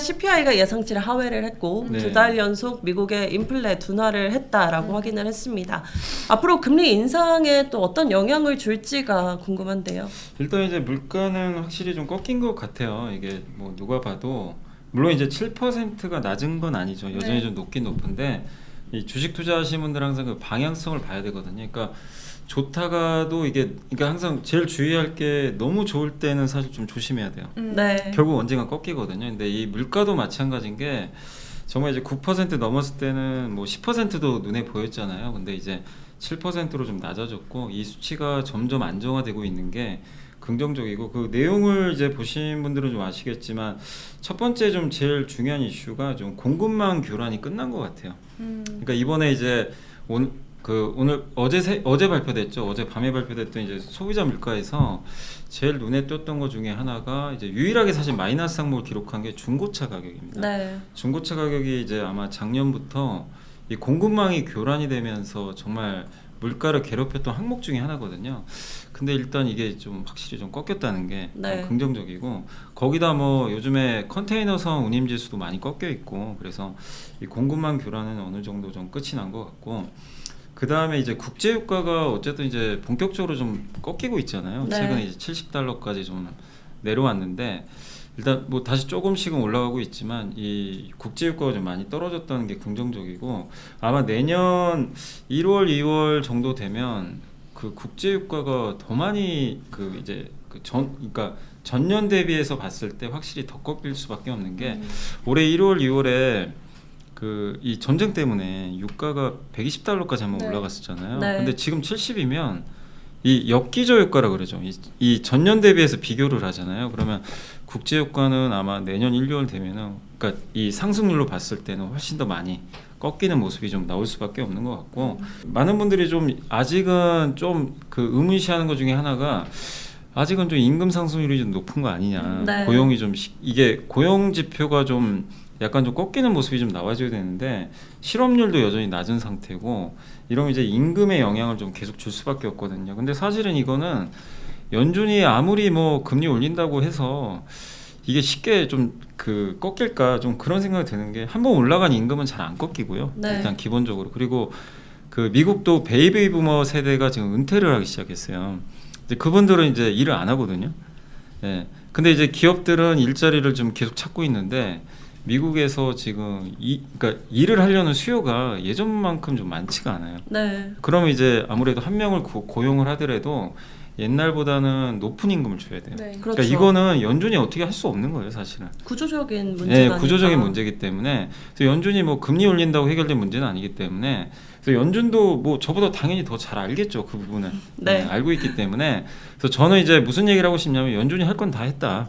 CPI가 예상치를 하회를 했고 네. 2달 연속 미국의 인플레 둔화를 했다라고 확인을 했습니다. 앞으로 금리 인상에 또 어떤 영향을 줄지가 궁금한데요. 일단 이제 물가는 확실히 좀 꺾인 것 같아요. 이게 뭐 누가 봐도 물론 이제 7%가 낮은 건 아니죠. 여전히 네. 좀 높긴 높은데 이 주식 투자하시는 분들 항상 그 방향성을 봐야 되거든요. 그러니까 좋다가도 이게 그러니까 항상 제일 주의할 게 너무 좋을 때는 사실 좀 조심해야 돼요. 네. 결국 언젠가 꺾이거든요. 근데 이 물가도 마찬가지인 게 정말 이제 9% 넘었을 때는 뭐 10%도 눈에 보였잖아요. 근데 이제 7%로 좀 낮아졌고 이 수치가 점점 안정화되고 있는 게 긍정적이고 그 내용을 이제 보신 분들은 좀 아시겠지만 첫 번째 좀 제일 중요한 이슈가 좀 공급망 교란이 끝난 것 같아요. 그러니까 이번에 이제 오늘 어제 발표됐죠. 어제 밤에 발표됐던 이제 소비자 물가에서 제일 눈에 띄었던 것 중에 하나가 이제 유일하게 사실 마이너스 항목을 기록한 게 중고차 가격입니다. 네. 중고차 가격이 이제 아마 작년부터 이 공급망이 교란이 되면서 정말 물가를 괴롭혔던 항목 중에 하나거든요. 근데 일단 이게 좀 확실히 좀 꺾였다는 게 네. 긍정적이고 거기다 뭐 요즘에 컨테이너선 운임 지수도 많이 꺾여 있고 그래서 이 공급망 교란은 어느 정도 좀 끝이 난 것 같고 그 다음에 이제 국제 유가가 어쨌든 이제 본격적으로 좀 꺾이고 있잖아요. 네. 최근에 이제 70달러까지 좀 내려왔는데 일단 뭐 다시 조금씩은 올라가고 있지만 이 국제 유가가 좀 많이 떨어졌다는 게 긍정적이고 아마 내년 1월, 2월 정도 되면 그 국제 유가가 더 많이 그 이제 그러니까 전년 대비해서 봤을 때 확실히 더 꺾일 수밖에 없는 게 올해 1월, 2월에 그 이 전쟁 때문에 유가가 120달러까지 한번 네. 올라갔었잖아요. 네. 근데 지금 70이면 이 역기저 효과라 그러죠. 이 전년 대비해서 비교를 하잖아요. 그러면 국제 유가는 아마 내년 1, 2월 되면은 그러니까 이 상승률로 봤을 때는 훨씬 더 많이 꺾이는 모습이 좀 나올 수밖에 없는 것 같고 많은 분들이 좀 아직은 좀 그 의문시하는 것 중에 하나가 아직은 좀 임금 상승률이 좀 높은 거 아니냐. 네. 고용이 좀 이게 고용 지표가 좀 약간 좀 꺾이는 모습이 좀 나와줘야 되는데 실업률도 여전히 낮은 상태고 이러면 이제 임금에 영향을 좀 계속 줄 수밖에 없거든요. 근데 사실은 이거는 연준이 아무리 뭐 금리 올린다고 해서 이게 쉽게 좀 그 꺾일까 좀 그런 생각이 드는 게 한번 올라간 임금은 잘 안 꺾이고요. 네. 일단 기본적으로 그리고 그 미국도 베이비 부머 세대가 지금 은퇴를 하기 시작했어요. 이제 그분들은 이제 일을 안 하거든요. 예. 근데 이제 기업들은 일자리를 좀 계속 찾고 있는데 미국에서 지금 그러니까 일을 하려는 수요가 예전만큼 좀 많지가 않아요. 네. 그러면 이제 아무래도 한 명을 고용을 하더라도 옛날보다는 높은 임금을 줘야 돼요. 네. 그렇죠. 그러니까 이거는 연준이 어떻게 할 수 없는 거예요, 사실은. 구조적인 문제가 네, 아닐까. 구조적인 문제이기 때문에 그래서 연준이 뭐 금리 올린다고 해결된 문제는 아니기 때문에 그래서 연준도 뭐 저보다 당연히 더 잘 알겠죠, 그 부분은. 네. 알고 있기 때문에 그래서 저는 이제 무슨 얘기를 하고 싶냐면 연준이 할 건 다 했다.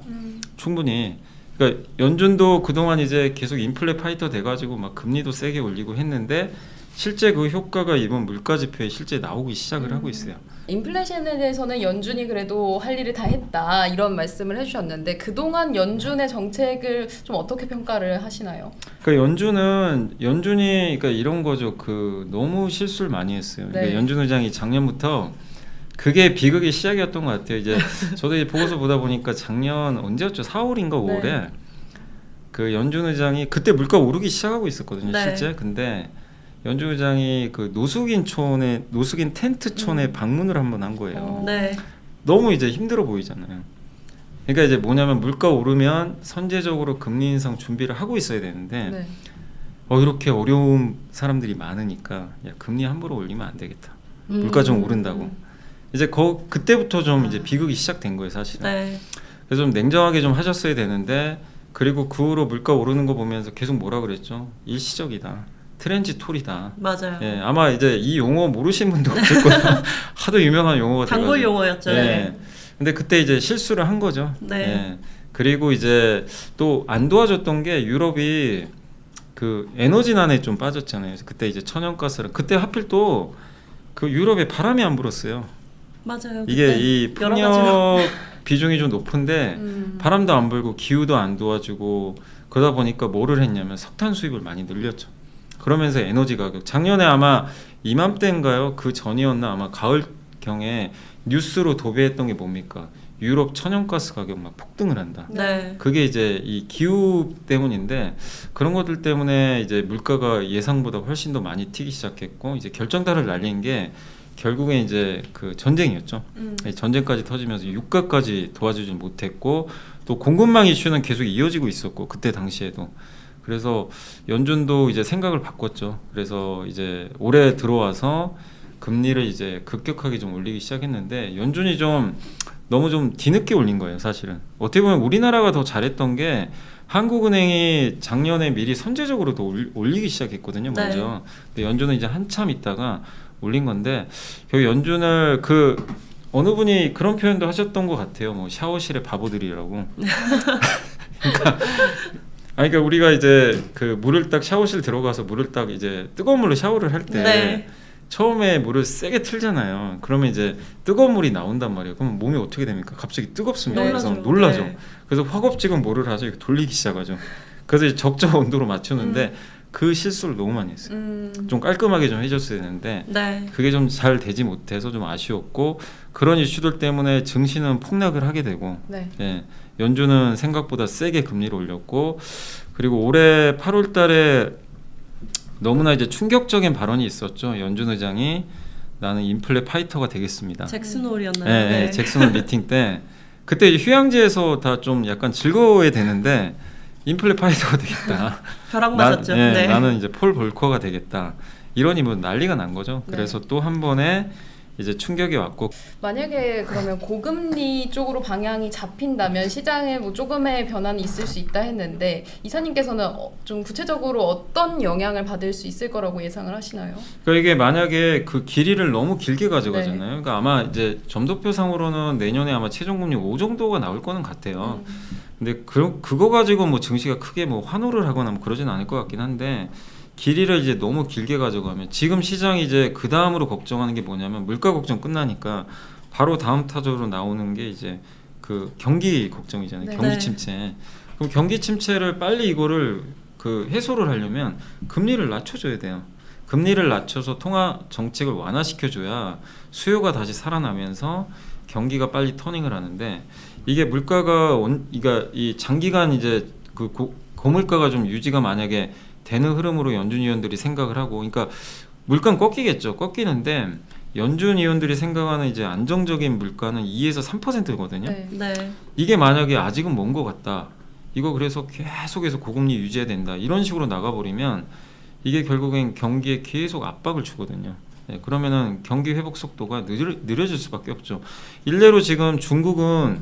충분히. 그러니까 연준도 그동안 이제 계속 인플레 파이터 돼가지고 막 금리도 세게 올리고 했는데 실제 그 효과가 이번 물가 지표에 실제 나오기 시작을 하고 있어요. 인플레이션에 대해서는 연준이 그래도 할 일을 다 했다 이런 말씀을 해주셨는데 그동안 연준의 정책을 좀 어떻게 평가를 하시나요? 그러니까 연준이 그러니까 이런 거죠. 그 너무 실수를 많이 했어요. 네. 그러니까 연준 의장이 작년부터 그게 비극의 시작이었던 것 같아요. 이제 저도 이제 보고서 보다 보니까 작년 언제였죠? 4월인가 5월에 네. 그 연준 의장이 그때 물가 오르기 시작하고 있었거든요. 네. 실제. 근데 연준 의장이 그 노숙인 텐트촌에 방문을 한번 한 거예요. 네. 너무 이제 힘들어 보이잖아요. 그러니까 이제 뭐냐면 물가 오르면 선제적으로 금리 인상 준비를 하고 있어야 되는데 네. 이렇게 어려운 사람들이 많으니까 야, 금리 함부로 올리면 안 되겠다. 물가 좀 오른다고. 이제 그때부터 좀 이제 비극이 시작된 거예요, 사실은. 네. 그래서 좀 냉정하게 좀 하셨어야 되는데 그리고 그 후로 물가 오르는 거 보면서 계속 뭐라 그랬죠? 일시적이다. 트랜지토리다. 맞아요. 예, 아마 이제 이 용어 모르시는 분도 없을 거예요. 하도 유명한 용어가 돼가지고. 단골 용어였죠. 예. 네. 근데 그때 이제 실수를 한 거죠. 네. 예. 그리고 이제 또 안 도와줬던 게 유럽이 그 에너지난에 좀 빠졌잖아요. 그래서 그때 이제 천연가스를 그때 하필 또 그 유럽에 바람이 안 불었어요. 맞아요. 이게 그때 이 여러 풍력 가지로. 비중이 좀 높은데 바람도 안 불고 기후도 안 도와주고 그러다 보니까 뭐를 했냐면 석탄 수입을 많이 늘렸죠. 그러면서 에너지 가격 작년에 아마 이맘때인가요? 그 전이었나 아마 가을경에 뉴스로 도배했던 게 뭡니까? 유럽 천연가스 가격 막 폭등을 한다. 네. 그게 이제 이 기후 때문인데 그런 것들 때문에 이제 물가가 예상보다 훨씬 더 많이 튀기 시작했고 이제 결정타를 날린 게 결국엔 이제 그 전쟁이었죠. 전쟁까지 터지면서 유가까지 도와주지 못했고 또 공급망 이슈는 계속 이어지고 있었고 그때 당시에도 그래서 연준도 이제 생각을 바꿨죠. 그래서 이제 올해 들어와서 금리를 이제 급격하게 좀 올리기 시작했는데 연준이 좀 너무 좀 뒤늦게 올린 거예요, 사실은. 어떻게 보면 우리나라가 더 잘했던 게 한국은행이 작년에 미리 선제적으로 더 올리기 시작했거든요, 먼저. 근데 연준은 이제 한참 있다가 올린 건데 결국 연준을 그 어느 분이 그런 표현도 하셨던 것 같아요. 뭐 샤워실의 바보들이라고. 그러니까 우리가 이제 그 물을 딱 샤워실 들어가서 물을 딱 이제 뜨거운 물로 샤워를 할 때 네. 처음에 물을 세게 틀잖아요. 그러면 이제 뜨거운 물이 나온단 말이에요. 그럼 몸이 어떻게 됩니까? 갑자기 뜨겁습니다. 그래서 놀라죠. 네. 그래서 허겁지겁 뭐를 하죠. 이렇게 돌리기 시작하죠. 그래서 이제 적정 온도로 맞추는데 그 실수를 너무 많이 했어요. 좀 깔끔하게 좀 해줬어야 되는데 네. 그게 좀 잘 되지 못해서 좀 아쉬웠고 그런 이슈들 때문에 증시는 폭락을 하게 되고 네. 예, 연준은 생각보다 세게 금리를 올렸고 그리고 올해 8월 달에 너무나 이제 충격적인 발언이 있었죠. 연준 의장이 나는 인플레 파이터가 되겠습니다. 잭슨 홀이었나요? 예, 예, 잭슨 홀 미팅 때 그때 이제 휴양지에서 다 좀 약간 즐거워야 되는데 인플레 파이터가 되겠다. 벼락 맞았죠. 예, 네. 나는 이제 폴 볼커가 되겠다. 이러니 뭐 난리가 난 거죠. 네. 그래서 또 한 번에 이제 충격이 왔고 만약에 그러면 고금리 쪽으로 방향이 잡힌다면 시장에 뭐 조금의 변화는 있을 수 있다 했는데 이사님께서는 좀 구체적으로 어떤 영향을 받을 수 있을 거라고 예상을 하시나요? 그러니까 이게 만약에 그 길이를 너무 길게 가져가잖아요. 네. 그러니까 아마 이제 점도표상으로는 내년에 아마 최종금리 5 정도가 나올 거는 같아요. 근데 그거 가지고 뭐 증시가 크게 뭐 환호를 하거나 뭐 그러진 않을 것 같긴 한데 길이를 이제 너무 길게 가져가면 지금 시장이 이제 그 다음으로 걱정하는 게 뭐냐면 물가 걱정 끝나니까 바로 다음 타적으로 나오는 게 이제 그 경기 걱정이잖아요. 네. 경기 네. 침체. 그럼 경기 침체를 빨리 이거를 그 해소를 하려면 금리를 낮춰줘야 돼요. 금리를 낮춰서 통화 정책을 완화시켜줘야 수요가 다시 살아나면서 경기가 빨리 터닝을 하는데 이게 물가가 그러니까 이 장기간 이제 그 고물가가 좀 유지가 만약에 되는 흐름으로 연준 위원들이 생각을 하고, 그러니까 물가는 꺾이겠죠. 꺾이는데 연준 위원들이 생각하는 이제 안정적인 물가는 2에서 3%거든요. 네. 네. 이게 만약에 아직은 먼 것 같다. 이거 그래서 계속해서 고금리 유지해야 된다. 이런 식으로 나가버리면 이게 결국엔 경기에 계속 압박을 주거든요. 네, 그러면은 경기 회복 속도가 느려질 수밖에 없죠. 일례로 지금 중국은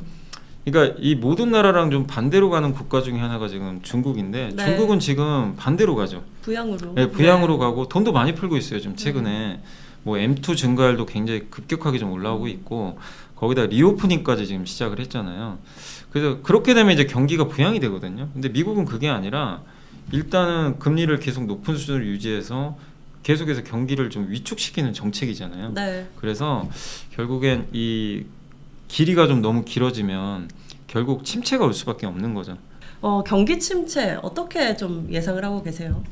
그러니까 이 모든 나라랑 좀 반대로 가는 국가 중에 하나가 지금 중국인데 네. 중국은 지금 반대로 가죠. 부양으로. 네, 부양으로 가고 돈도 많이 풀고 있어요. 지금 최근에 뭐 M2 증가율도 굉장히 급격하게 좀 올라오고 있고 거기다 리오프닝까지 지금 시작을 했잖아요. 그래서 그렇게 되면 이제 경기가 부양이 되거든요. 근데 미국은 그게 아니라 일단은 금리를 계속 높은 수준을 유지해서 계속해서 경기를 좀 위축시키는 정책이잖아요. 네. 그래서 결국엔 이 길이가 좀 너무 길어지면 결국 침체가 올 수밖에 없는 거죠. 경기 침체 어떻게 좀 예상을 하고 계세요?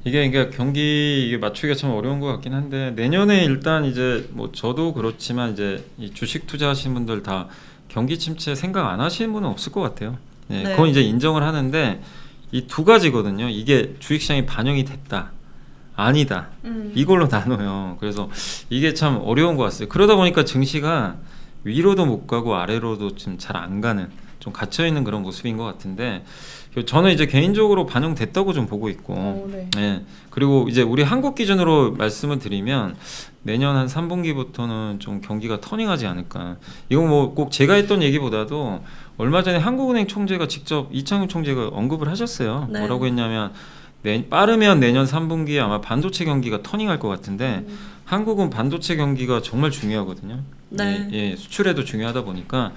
이게 그러니까 경기 이게 맞추기가 참 어려운 것 같긴 한데 내년에 일단 이제 뭐 저도 그렇지만 이제 이 주식 투자하시는 분들 다 경기 침체 생각 안 하시는 분은 없을 것 같아요. 네, 네. 그건 이제 인정을 하는데 이 두 가지거든요. 이게 주식시장이 반영이 됐다. 아니다. 이걸로 나눠요. 그래서 이게 참 어려운 것 같아요. 그러다 보니까 증시가 위로도 못 가고 아래로도 좀 잘 안 가는 좀 갇혀 있는 그런 모습인 것 같은데 저는 이제 개인적으로 반영됐다고 좀 보고 있고 네. 네. 그리고 이제 우리 한국 기준으로 말씀을 드리면 내년 한 3분기부터는 좀 경기가 터닝하지 않을까. 이건 뭐 꼭 제가 했던 얘기보다도 얼마 전에 한국은행 총재가 직접 이창용 총재가 언급을 하셨어요. 네. 뭐라고 했냐면 빠르면 내년 3분기에 아마 반도체 경기가 터닝할 것 같은데 한국은 반도체 경기가 정말 중요하거든요. 네. 예, 수출에도 중요하다 보니까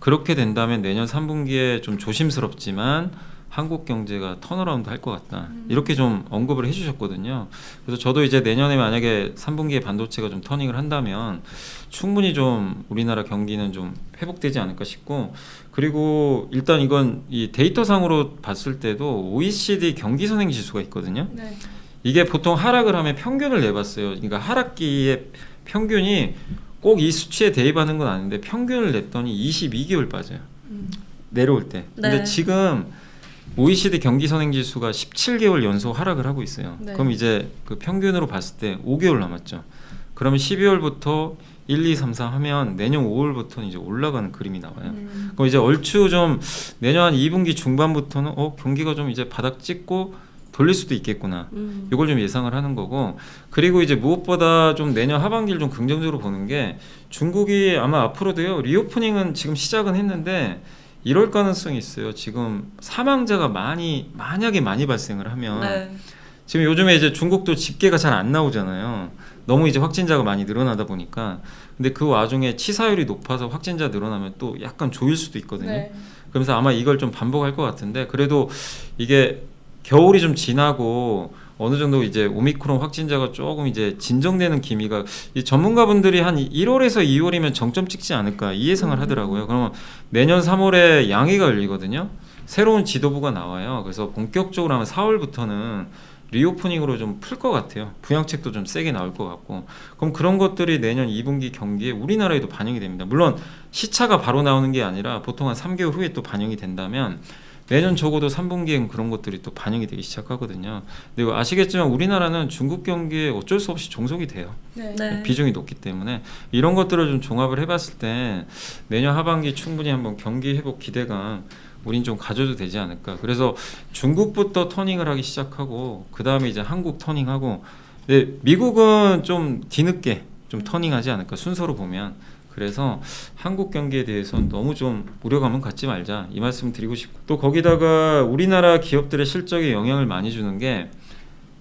그렇게 된다면 내년 3분기에 좀 조심스럽지만 한국 경제가 턴어라운드 할 것 같다. 이렇게 좀 언급을 해주셨거든요. 그래서 저도 이제 내년에 만약에 3분기에 반도체가 좀 터닝을 한다면 충분히 좀 우리나라 경기는 좀 회복되지 않을까 싶고, 그리고 일단 이건 이 데이터상으로 봤을 때도 OECD 경기 선행 지수가 있거든요. 이게 보통 하락을 하면 평균을 내봤어요. 그러니까 하락기의 평균이 꼭 이 수치에 대입하는 건 아닌데 평균을 냈더니 22개월 빠져요. 내려올 때. 근데 네. 지금 OECD 경기 선행 지수가 17개월 연속 하락을 하고 있어요. 네. 그럼 이제 그 평균으로 봤을 때 5개월 남았죠. 그러면 12월부터 1, 2, 3, 4 하면 내년 5월부터는 이제 올라가는 그림이 나와요. 그럼 이제 얼추 좀 내년 한 2분기 중반부터는 경기가 좀 이제 바닥 찍고 돌릴 수도 있겠구나. 이걸 좀 예상을 하는 거고, 그리고 이제 무엇보다 좀 내년 하반기를 좀 긍정적으로 보는 게 중국이 아마 앞으로도요 리오프닝은 지금 시작은 했는데 이럴 가능성이 있어요. 지금 사망자가 만약에 많이 발생을 하면 네. 지금 요즘에 이제 중국도 집계가 잘 안 나오잖아요. 너무 이제 확진자가 많이 늘어나다 보니까. 근데 그 와중에 치사율이 높아서 확진자 늘어나면 또 약간 조일 수도 있거든요. 네. 그러면서 아마 이걸 좀 반복할 것 같은데, 그래도 이게 겨울이 좀 지나고 어느 정도 이제 오미크론 확진자가 조금 이제 진정되는 기미가, 이 전문가분들이 한 1월에서 2월이면 정점 찍지 않을까 이 예상을 하더라고요. 그러면 내년 3월에 양회가 열리거든요. 새로운 지도부가 나와요. 그래서 본격적으로 하면 4월부터는 리오프닝으로 좀 풀 것 같아요. 부양책도 좀 세게 나올 것 같고. 그럼 그런 것들이 내년 2분기 경기에 우리나라에도 반영이 됩니다. 물론 시차가 바로 나오는 게 아니라 보통 한 3개월 후에 또 반영이 된다면 내년 적어도 3분기엔 그런 것들이 또 반영이 되기 시작하거든요. 근데 아시겠지만 우리나라는 중국 경기에 어쩔 수 없이 종속이 돼요. 네. 네. 비중이 높기 때문에 이런 것들을 좀 종합을 해봤을 때 내년 하반기 충분히 한번 경기 회복 기대감 우린 좀 가져도 되지 않을까. 그래서 중국부터 터닝을 하기 시작하고 그 다음에 이제 한국 터닝하고, 근데 미국은 좀 뒤늦게 좀 터닝하지 않을까 순서로 보면. 그래서 한국 경기에 대해서는 너무 좀 우려감은 갖지 말자 이 말씀 드리고 싶고, 또 거기다가 우리나라 기업들의 실적에 영향을 많이 주는 게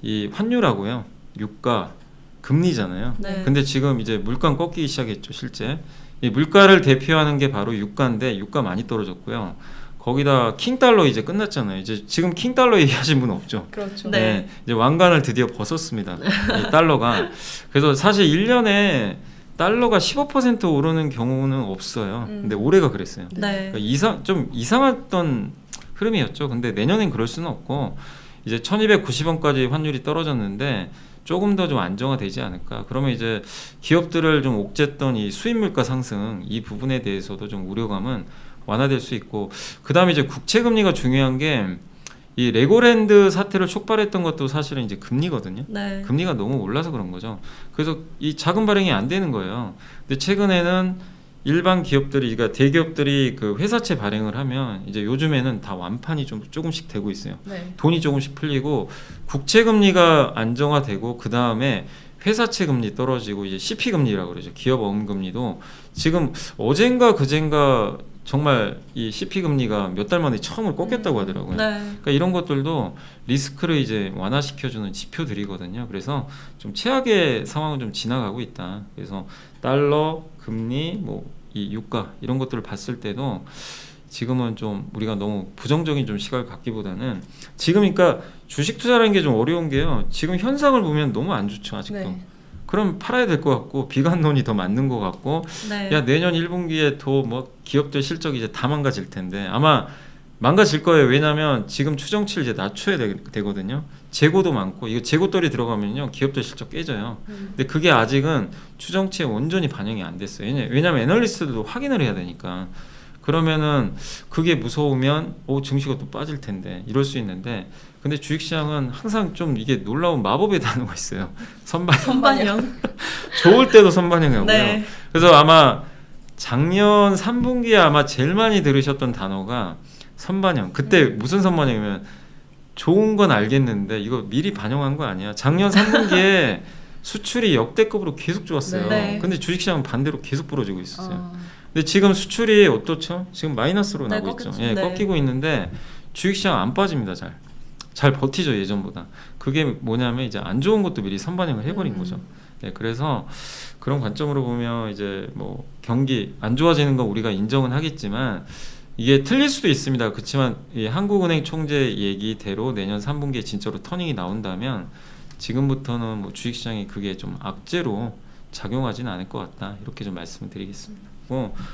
이 환율하고요, 유가, 금리잖아요. 네. 근데 지금 이제 물가 꺾이기 시작했죠. 실제 이 물가를 대표하는 게 바로 유가인데 유가 많이 떨어졌고요. 거기다 킹달러 이제 끝났잖아요. 이제 지금 킹달러 얘기하신 분 없죠. 그렇죠. 네. 이제 왕관을 드디어 벗었습니다. 이 달러가. 그래서 사실 1년에 달러가 15% 오르는 경우는 없어요. 근데 올해가 그랬어요. 네. 그러니까 좀 이상했던 흐름이었죠. 근데 내년엔 그럴 수는 없고, 이제 1290원까지 환율이 떨어졌는데 조금 더 좀 안정화되지 않을까. 그러면 이제 기업들을 좀 옥죄했던 이 수입 물가 상승 이 부분에 대해서도 좀 우려감은 완화될 수 있고, 그 다음에 이제 국채 금리가 중요한 게 이 레고랜드 사태를 촉발했던 것도 사실은 이제 금리거든요. 네. 금리가 너무 올라서 그런 거죠. 그래서 이 자금 발행이 안 되는 거예요. 근데 최근에는 일반 기업들이, 그러니까 대기업들이 그 회사채 발행을 하면 이제 요즘에는 다 완판이 좀 조금씩 되고 있어요. 네. 돈이 조금씩 풀리고 국채 금리가 안정화되고, 그 다음에 회사채 금리 떨어지고 이제 CP 금리라고 그러죠. 기업 어음 금리도 지금 어젠가 그젠가 정말 이 CP 금리가 몇 달 만에 처음으로 꺾였다고 하더라고요. 네. 그러니까 이런 것들도 리스크를 이제 완화시켜주는 지표들이거든요. 그래서 좀 최악의 상황은 좀 지나가고 있다. 그래서 달러, 금리, 뭐 이 유가 이런 것들을 봤을 때도 지금은 좀 우리가 너무 부정적인 좀 시각을 갖기보다는, 지금 그러니까 주식 투자라는 게 좀 어려운 게요. 지금 현상을 보면 너무 안 좋죠, 아직도. 네. 그럼 팔아야 될 것 같고 비관론이 더 맞는 것 같고, 네. 야 내년 1분기에 더 뭐 기업들 실적이 이제 다 망가질 텐데 아마 망가질 거예요. 왜냐하면 지금 추정치를 이제 낮춰야 되거든요. 재고도 많고, 이거 재고떨이 들어가면요 기업들 실적 깨져요. 근데 그게 아직은 추정치에 온전히 반영이 안 됐어요. 왜냐하면 애널리스트들도 확인을 해야 되니까. 그러면은 그게 무서우면 증시가 또 빠질 텐데 이럴 수 있는데, 근데 주식시장은 항상 좀 이게 놀라운 마법의 단어가 있어요. 선반영. 선반영. 좋을 때도 선반영하고요. 네. 그래서 아마 작년 3분기에 아마 제일 많이 들으셨던 단어가 선반영. 그때 무슨 선반영이면 좋은 건 알겠는데 이거 미리 반영한 거 아니야. 작년 3분기에 수출이 역대급으로 계속 좋았어요. 네. 근데 주식시장은 반대로 계속 부러지고 있었어요. 근데 지금 수출이 어떻죠? 지금 마이너스로 네, 나고 있죠. 꺾였죠. 예, 네. 꺾이고 있는데 주식시장 안 빠집니다. 잘 버티죠, 예전보다. 그게 뭐냐면 이제 안 좋은 것도 미리 선반영을 해버린 거죠. 네, 그래서 그런 관점으로 보면 이제 뭐 경기 안 좋아지는 건 우리가 인정은 하겠지만 이게 틀릴 수도 있습니다. 그렇지만 이 한국은행 총재 얘기대로 내년 3분기에 진짜로 터닝이 나온다면 지금부터는 뭐 주식시장이 그게 좀 악재로 작용하지는 않을 것 같다. 이렇게 좀 말씀을 드리겠습니다.